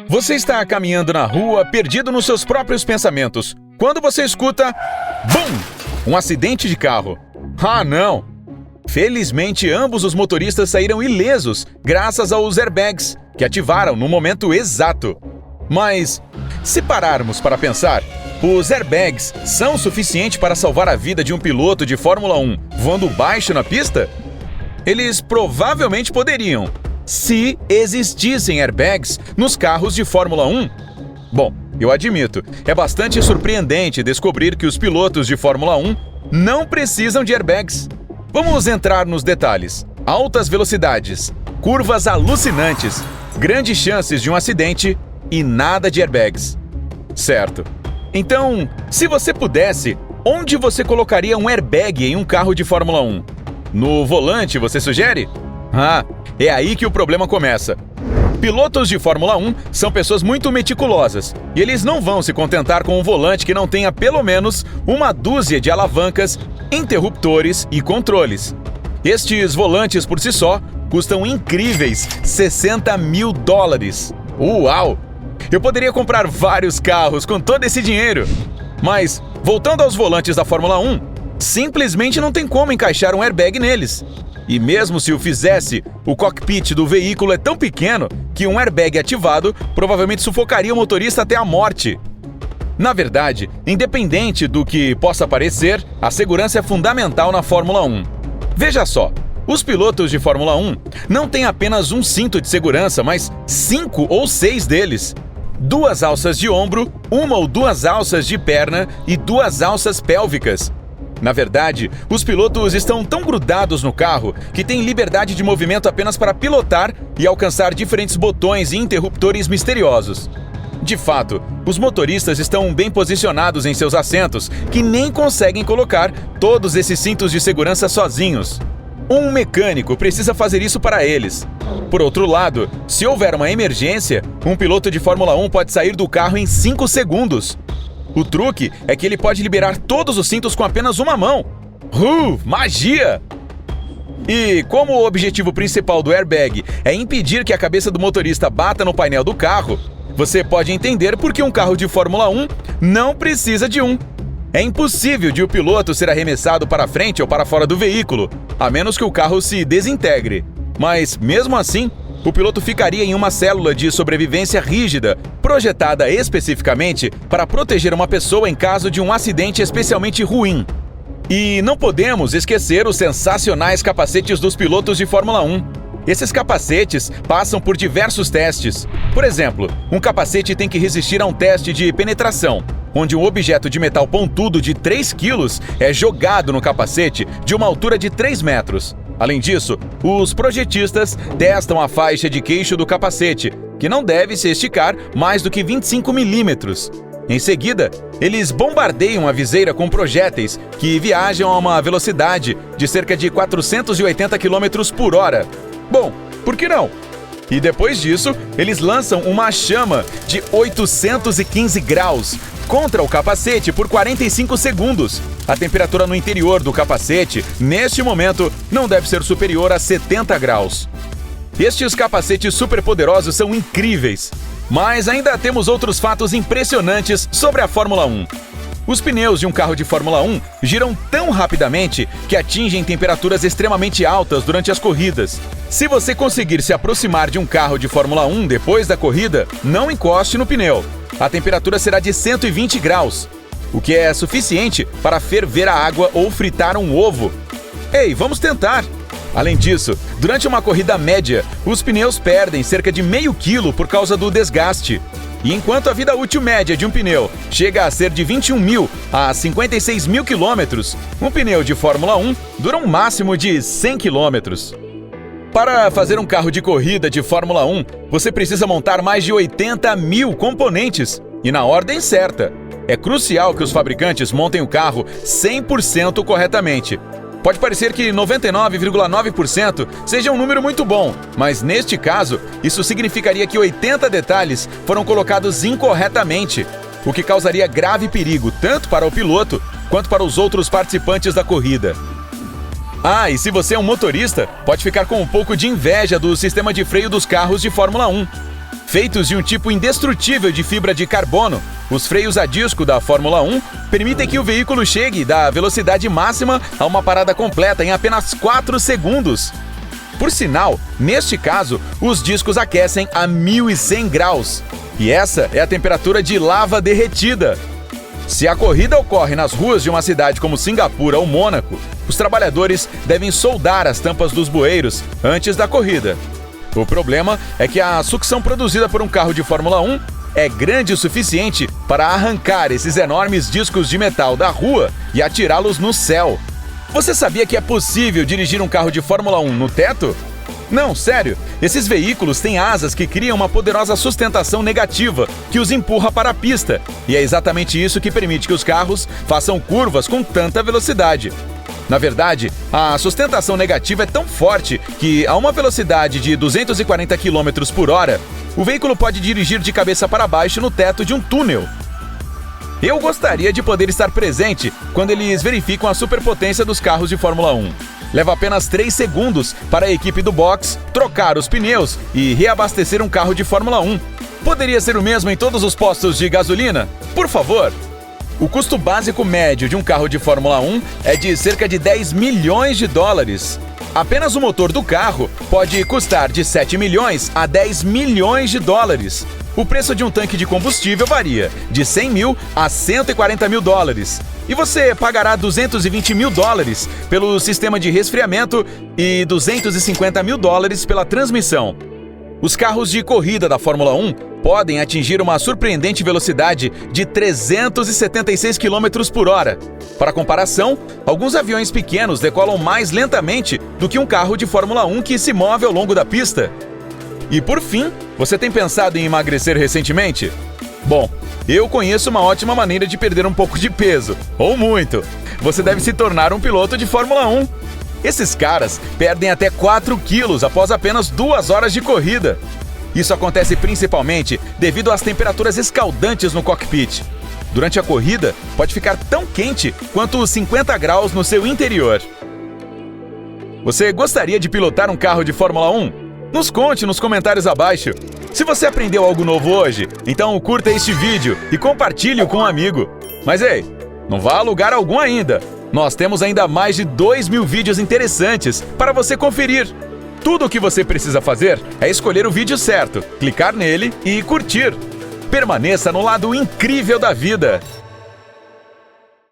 Você está caminhando na rua, perdido nos seus próprios pensamentos, quando você escuta... BUM! Um acidente de carro. Ah, não! Felizmente, ambos os motoristas saíram ilesos, graças aos airbags, que ativaram no momento exato. Mas, se pararmos para pensar, os airbags são o suficiente para salvar a vida de um piloto de Fórmula 1 voando baixo na pista? Eles provavelmente poderiam, se existissem airbags nos carros de Fórmula 1. Bom, eu admito, é bastante surpreendente descobrir que os pilotos de Fórmula 1 não precisam de airbags. Vamos entrar nos detalhes. Altas velocidades, curvas alucinantes, grandes chances de um acidente e nada de airbags. Certo. Então, se você pudesse, onde você colocaria um airbag em um carro de Fórmula 1? No volante, você sugere? Ah, é aí que o problema começa. Pilotos de Fórmula 1 são pessoas muito meticulosas e eles não vão se contentar com um volante que não tenha pelo menos uma dúzia de alavancas, interruptores e controles. Estes volantes por si só custam incríveis $60 mil. Uau! Eu poderia comprar vários carros com todo esse dinheiro. Mas, voltando aos volantes da Fórmula 1, simplesmente não tem como encaixar um airbag neles. E mesmo se o fizesse, o cockpit do veículo é tão pequeno que um airbag ativado provavelmente sufocaria o motorista até a morte. Na verdade, independente do que possa parecer, a segurança é fundamental na Fórmula 1. Veja só, os pilotos de Fórmula 1 não têm apenas um cinto de segurança, mas 5 ou 6 deles. 2 alças de ombro, 1 ou 2 alças de perna e 2 alças pélvicas. Na verdade, os pilotos estão tão grudados no carro que têm liberdade de movimento apenas para pilotar e alcançar diferentes botões e interruptores misteriosos. De fato, os motoristas estão bem posicionados em seus assentos, que nem conseguem colocar todos esses cintos de segurança sozinhos. Um mecânico precisa fazer isso para eles. Por outro lado, se houver uma emergência, um piloto de Fórmula 1 pode sair do carro em 5 segundos. O truque é que ele pode liberar todos os cintos com apenas uma mão. Magia! E como o objetivo principal do airbag é impedir que a cabeça do motorista bata no painel do carro, você pode entender por que um carro de Fórmula 1 não precisa de um. É impossível de o piloto ser arremessado para frente ou para fora do veículo, a menos que o carro se desintegre. Mas, mesmo assim, o piloto ficaria em uma célula de sobrevivência rígida, projetada especificamente para proteger uma pessoa em caso de um acidente especialmente ruim. E não podemos esquecer os sensacionais capacetes dos pilotos de Fórmula 1. Esses capacetes passam por diversos testes. Por exemplo, um capacete tem que resistir a um teste de penetração, onde um objeto de metal pontudo de 3 quilos é jogado no capacete de uma altura de 3 metros. Além disso, os projetistas testam a faixa de queixo do capacete, que não deve se esticar mais do que 25 milímetros. Em seguida, eles bombardeiam a viseira com projéteis que viajam a uma velocidade de cerca de 480 km por hora. Bom, por que não? E depois disso, eles lançam uma chama de 815 graus contra o capacete por 45 segundos. A temperatura no interior do capacete, neste momento, não deve ser superior a 70 graus. Estes capacetes superpoderosos são incríveis. Mas ainda temos outros fatos impressionantes sobre a Fórmula 1. Os pneus de um carro de Fórmula 1 giram tão rapidamente que atingem temperaturas extremamente altas durante as corridas. Se você conseguir se aproximar de um carro de Fórmula 1 depois da corrida, não encoste no pneu. A temperatura será de 120 graus, o que é suficiente para ferver a água ou fritar um ovo. Ei, vamos tentar! Além disso, durante uma corrida média, os pneus perdem cerca de meio quilo por causa do desgaste. E enquanto a vida útil média de um pneu chega a ser de 21 mil a 56 mil quilômetros, um pneu de Fórmula 1 dura um máximo de 100 quilômetros. Para fazer um carro de corrida de Fórmula 1, você precisa montar mais de 80 mil componentes, e na ordem certa. É crucial que os fabricantes montem o carro 100% corretamente. Pode parecer que 99,9% seja um número muito bom, mas neste caso, isso significaria que 80 detalhes foram colocados incorretamente, o que causaria grave perigo tanto para o piloto quanto para os outros participantes da corrida. Ah, e se você é um motorista, pode ficar com um pouco de inveja do sistema de freio dos carros de Fórmula 1. Feitos de um tipo indestrutível de fibra de carbono, os freios a disco da Fórmula 1 permitem que o veículo chegue da velocidade máxima a uma parada completa em apenas 4 segundos. Por sinal, neste caso, os discos aquecem a 1.100 graus. E essa é a temperatura de lava derretida. Se a corrida ocorre nas ruas de uma cidade como Singapura ou Mônaco, os trabalhadores devem soldar as tampas dos bueiros antes da corrida. O problema é que a sucção produzida por um carro de Fórmula 1 é grande o suficiente para arrancar esses enormes discos de metal da rua e atirá-los no céu. Você sabia que é possível dirigir um carro de Fórmula 1 no teto? Não, sério. Esses veículos têm asas que criam uma poderosa sustentação negativa que os empurra para a pista. E é exatamente isso que permite que os carros façam curvas com tanta velocidade. Na verdade, a sustentação negativa é tão forte que, a uma velocidade de 240 km por hora, o veículo pode dirigir de cabeça para baixo no teto de um túnel. Eu gostaria de poder estar presente quando eles verificam a superpotência dos carros de Fórmula 1. Leva apenas 3 segundos para a equipe do box trocar os pneus e reabastecer um carro de Fórmula 1. Poderia ser o mesmo em todos os postos de gasolina? Por favor! O custo básico médio de um carro de Fórmula 1 é de cerca de 10 milhões de dólares. Apenas o motor do carro pode custar de 7 milhões a 10 milhões de dólares. O preço de um tanque de combustível varia de 100 mil a 140 mil dólares. E você pagará 220 mil dólares pelo sistema de resfriamento e 250 mil dólares pela transmissão. Os carros de corrida da Fórmula 1 podem atingir uma surpreendente velocidade de 376 km por hora. Para comparação, alguns aviões pequenos decolam mais lentamente do que um carro de Fórmula 1 que se move ao longo da pista. E por fim, você tem pensado em emagrecer recentemente? Bom, eu conheço uma ótima maneira de perder um pouco de peso, ou muito. Você deve se tornar um piloto de Fórmula 1. Esses caras perdem até 4 quilos após apenas 2 horas de corrida. Isso acontece principalmente devido às temperaturas escaldantes no cockpit. Durante a corrida, pode ficar tão quente quanto os 50 graus no seu interior. Você gostaria de pilotar um carro de Fórmula 1? Nos conte nos comentários abaixo. Se você aprendeu algo novo hoje, então curta este vídeo e compartilhe-o com um amigo. Mas ei, não vá a lugar algum ainda. Nós temos ainda mais de 2.000 vídeos interessantes para você conferir. Tudo o que você precisa fazer é escolher o vídeo certo, clicar nele e curtir. Permaneça no lado incrível da vida.